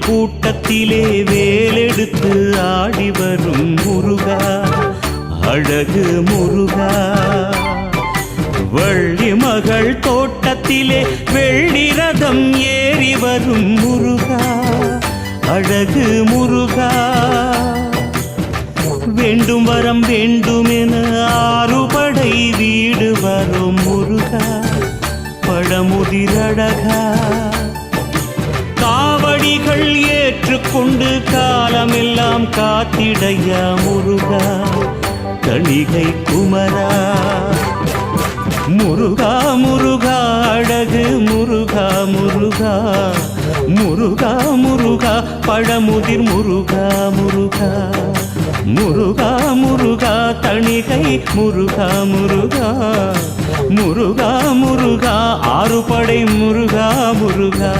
கூட்டத்திலே வேலெடுத்து ஆடி வரும் முருகா, அழகு முருகா. வள்ளி மகள் தோட்டத்திலே வெள்ளி ரதம் ஏறி வரும் முருகா, அழகு முருகா. வேண்டும் வரம் வேண்டுமென ஆறுபடை வீடு வரும் முருகா, பழமுதிரழகா. காவடிகள் ஏற்றுக்கொண்டு காலமெல்லாம் காத்திடையா முருகா, கணிகை குமரா. முருகா முருகா அழகு முருகா முருகா, முருகா முருகா பழமுதிர் முருகா முருகா, முருகா முருகா தணிகை முருகா முருகா, முருகா முருகா ஆறுபடை முருகா முருகா.